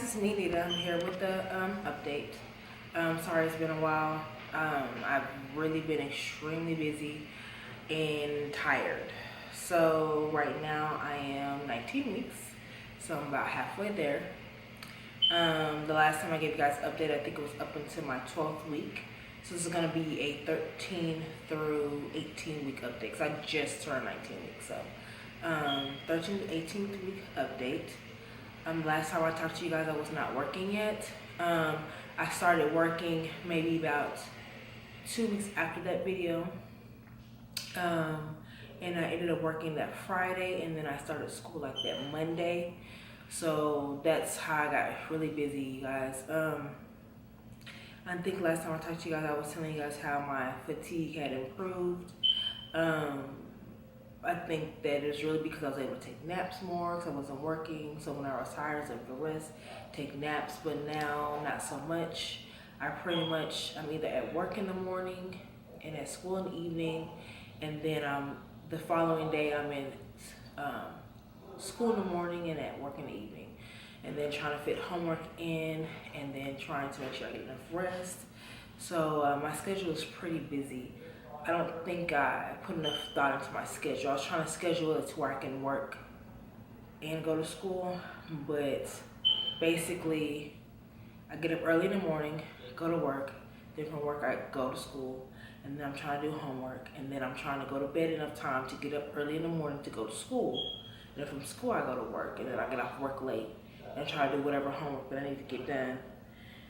it's me, Nita. I'm here with the update. Sorry it's been a while. I've really been extremely busy and tired. So right now I am 19 weeks, so I'm about halfway there. The last time I gave you guys an update, I think it was up until my 12th week. So this is gonna be a 13 through 18 week update, because I just turned 19 weeks. So 13 to 18th week update. Last time I talked to you guys, I was not working yet. I started working maybe about 2 weeks after that video. And I ended up working that Friday, and then I started school like that Monday. So that's how I got really busy, you guys. I think last time I talked to you guys, I was telling you guys how my fatigue had improved. I think that it's really because I was able to take naps more because I wasn't working. So when I was tired, I was able to rest, take naps, but now not so much. I'm either at work in the morning and at school in the evening, and then the following day I'm in school in the morning and at work in the evening, and then trying to fit homework in, and then trying to make sure I get enough rest. So my schedule is pretty busy. I don't think I put enough thought into my schedule. I was trying to schedule it to where I can work and go to school, but basically I get up early in the morning, go to work, then from work I go to school, and then I'm trying to do homework, and then I'm trying to go to bed enough time to get up early in the morning to go to school. And then from school I go to work, and then I get off work late and try to do whatever homework that I need to get done,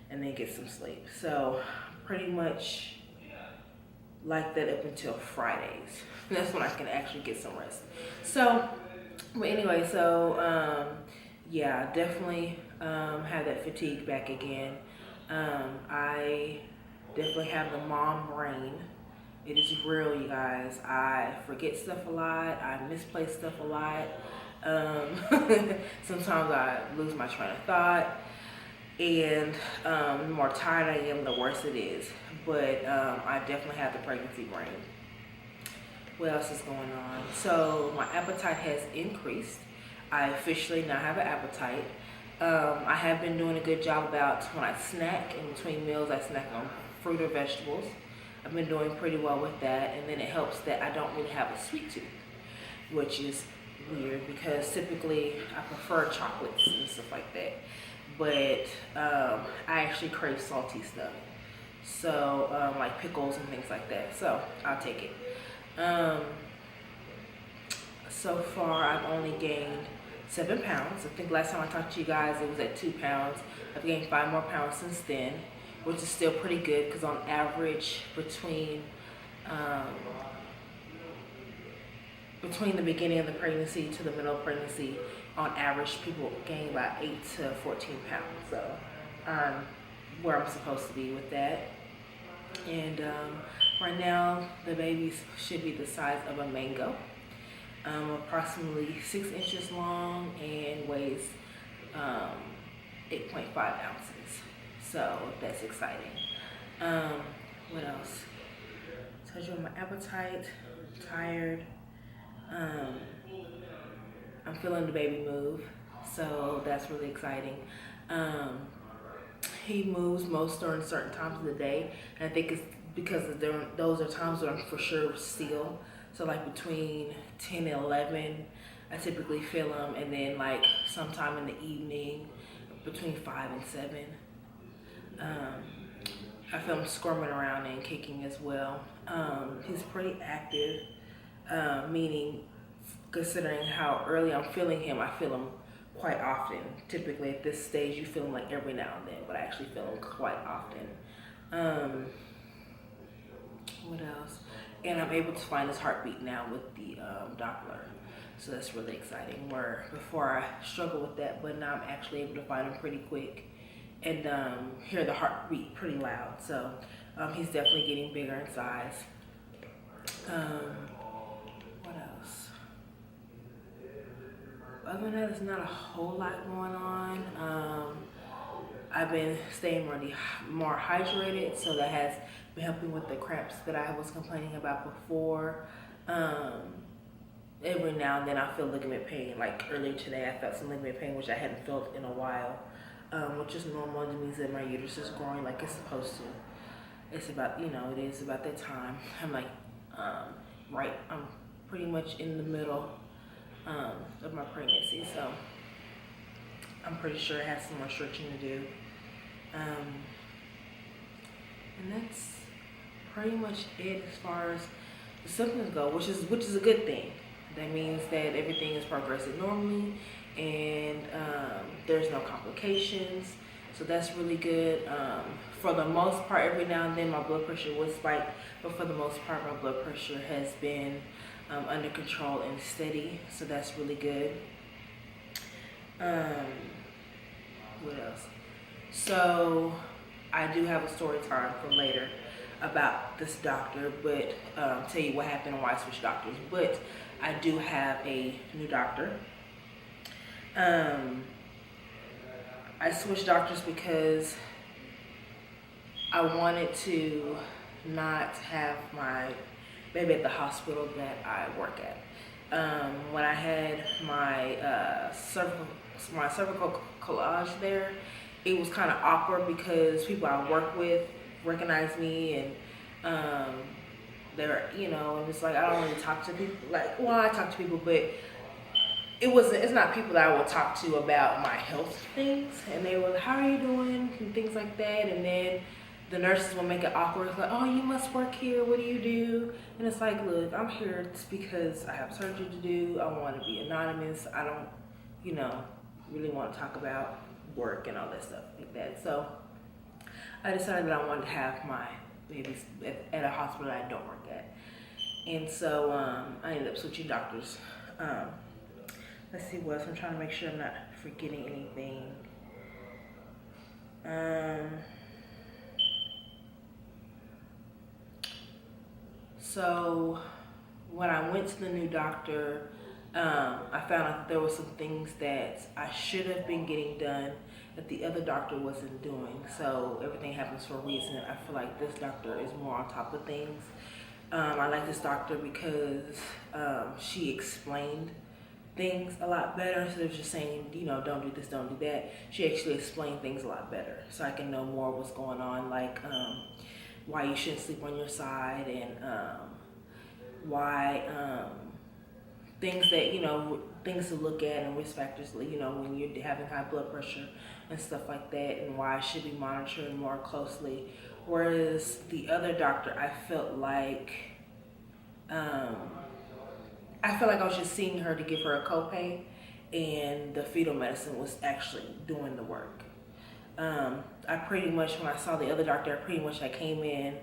and then get some sleep. So pretty much like that up until Fridays. That's when I can actually get some rest. So, but anyway, yeah, definitely have that fatigue back again. I definitely have the mom brain. It is real, you guys. I forget stuff a lot. I misplace stuff a lot. Sometimes I lose my train of thought. And the more tired I am, the worse it is. But I definitely have the pregnancy brain. What else is going on? So my appetite has increased. I officially now have an appetite. I have been doing a good job about when I snack in between meals, I snack on fruit or vegetables. I've been doing pretty well with that, and then it helps that I don't really have a sweet tooth, which is weird because typically I prefer chocolates and stuff like that. But I actually crave salty stuff. So like pickles and things like that. So I'll take it. So far I've only gained 7 pounds. I think last time I talked to you guys it was at 2 pounds. I've gained 5 more pounds since then, which is still pretty good because on average between the beginning of the pregnancy to the middle of pregnancy, on average people gain about 8 to 14 pounds. So I'm where I'm supposed to be with that. And right now the baby should be the size of a mango, approximately 6 inches long and weighs 8.5 ounces. So that's exciting. What else? Told you my appetite, tired. I'm feeling the baby move, so that's really exciting. He moves most during certain times of the day, and I think it's because those are times when I'm for sure still. So like between 10 and 11, I typically feel him, and then like sometime in the evening, between 5 and 7, I feel him squirming around and kicking as well. He's pretty active, meaning considering how early I'm feeling him, I feel him quite often. Typically at this stage you feel him like every now and then, but I actually feel him quite often. What else? And I'm able to find his heartbeat now with the Doppler. So that's really exciting. Where before I struggled with that, but now I'm actually able to find him pretty quick and hear the heartbeat pretty loud. So he's definitely getting bigger in size. What else? Other than that, there's not a whole lot going on. I've been staying really more hydrated, so that has been helping with the cramps that I was complaining about before. Every now and then I feel ligament pain. Like earlier today, I felt some ligament pain, which I hadn't felt in a while. which is normal. It means that my uterus is growing like it's supposed to. It's about, it is about that time. I'm like, I'm pretty much in the middle of my pregnancy, so I'm pretty sure it has some more stretching to do. And that's pretty much it as far as the symptoms go, which is a good thing. That means that everything is progressing normally, and there's no complications, so that's really good. For the most part, every now and then my blood pressure would spike, but for the most part my blood pressure has been under control and steady, so that's really good. What else? So I do have a story time for later about this doctor, but tell you what happened and why I switched doctors. But I do have a new doctor. I switched doctors because I wanted to not have my baby at the hospital that I work at. When I had my cervical collage there, it was kind of awkward because people I work with recognized me, and they were, and it's like I don't really talk to people. Like, well, I talk to people, but it's not people that I would talk to about my health things. And they were like, "How are you doing?" and things like that. And then the nurses will make it awkward. It's like, "Oh, you must work here. What do you do?" And it's like, look, I'm here just because I have surgery to do. I want to be anonymous. I don't, really want to talk about work and all that stuff like that. So I decided that I wanted to have my babies at a hospital that I don't work at. And so I ended up switching doctors. Let's see what else. I'm trying to make sure I'm not forgetting anything. So when I went to the new doctor, I found out that there were some things that I should have been getting done that the other doctor wasn't doing. So everything happens for a reason. I feel like this doctor is more on top of things. I like this doctor because she explained things a lot better instead of just saying, don't do this, don't do that. She actually explained things a lot better, so I can know more what's going on, like why you shouldn't sleep on your side, and why things that, things to look at and risk factors, when you're having high blood pressure and stuff like that, and why I should be monitoring more closely. Whereas the other doctor, I felt like I was just seeing her to give her a copay, and the fetal medicine was actually doing the work. I pretty much, when I saw the other doctor, I came in,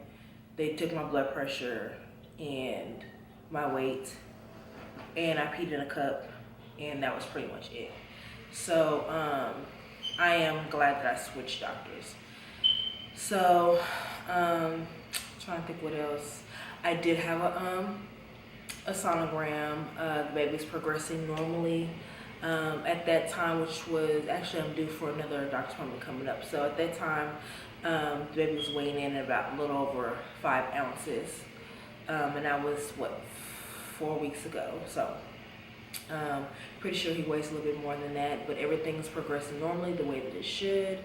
they took my blood pressure and my weight, and I peed in a cup, and that was pretty much it. So I am glad that I switched doctors. So trying to think what else. I did have a sonogram. The baby's progressing normally. At that time, which was actually, I'm due for another doctor's appointment coming up. So at that time, the baby was weighing in at about a little over 5 ounces, and that was 4 weeks ago. So pretty sure he weighs a little bit more than that, but everything's progressing normally the way that it should.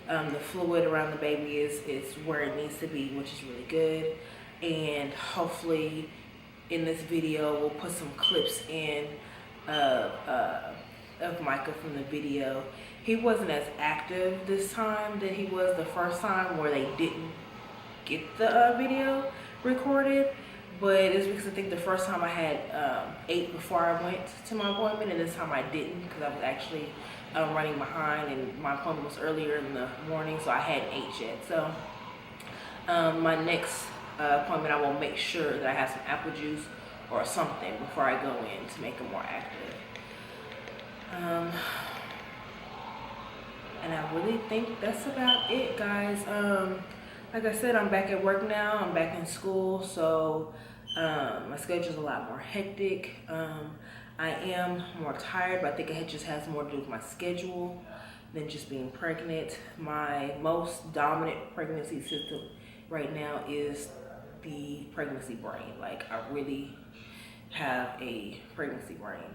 The fluid around the baby is where it needs to be, which is really good. And hopefully in this video we'll put some clips in of Micah from the video. He wasn't as active this time that he was the first time, where they didn't get the video recorded. But it's because I think the first time I had ate before I went to my appointment, and this time I didn't, because I was actually running behind, and my appointment was earlier in the morning, so I hadn't ate yet. So my next appointment, I will make sure that I have some apple juice or something before I go in to make him more active. And I really think that's about it, guys. Like I said, I'm back at work now. I'm back in school, so my schedule's a lot more hectic. I am more tired, but I think it just has more to do with my schedule than just being pregnant. My most dominant pregnancy symptom right now is the pregnancy brain. Like, I really have a pregnancy brain.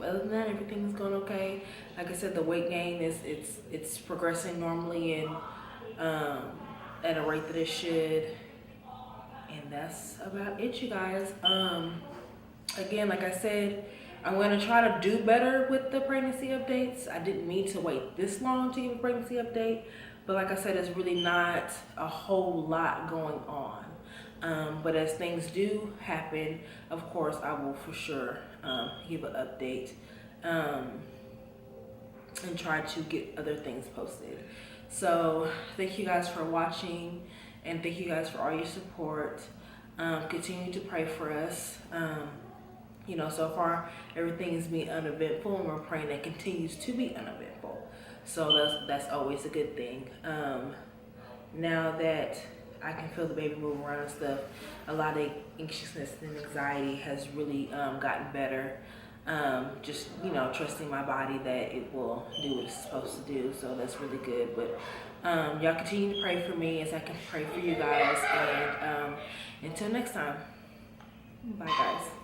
other than that, everything's going okay. Like I said, the weight gain it's progressing normally and at a rate that it should. And that's about it, you guys. Again, like I said, I'm going to try to do better with the pregnancy updates. I didn't mean to wait this long to give a pregnancy update, but like I said, it's really not a whole lot going on. But as things do happen, of course, I will for sure give an update and try to get other things posted. So thank you guys for watching, and thank you guys for all your support. Continue to pray for us. You know, so far everything is being uneventful, and we're praying that continues to be uneventful. So that's always a good thing. Now that I can feel the baby move around and stuff, a lot of anxiousness and anxiety has really gotten better. Just, you know, trusting my body that it will do what it's supposed to do. So that's really good. But y'all continue to pray for me as I can pray for you guys. And until next time, bye guys.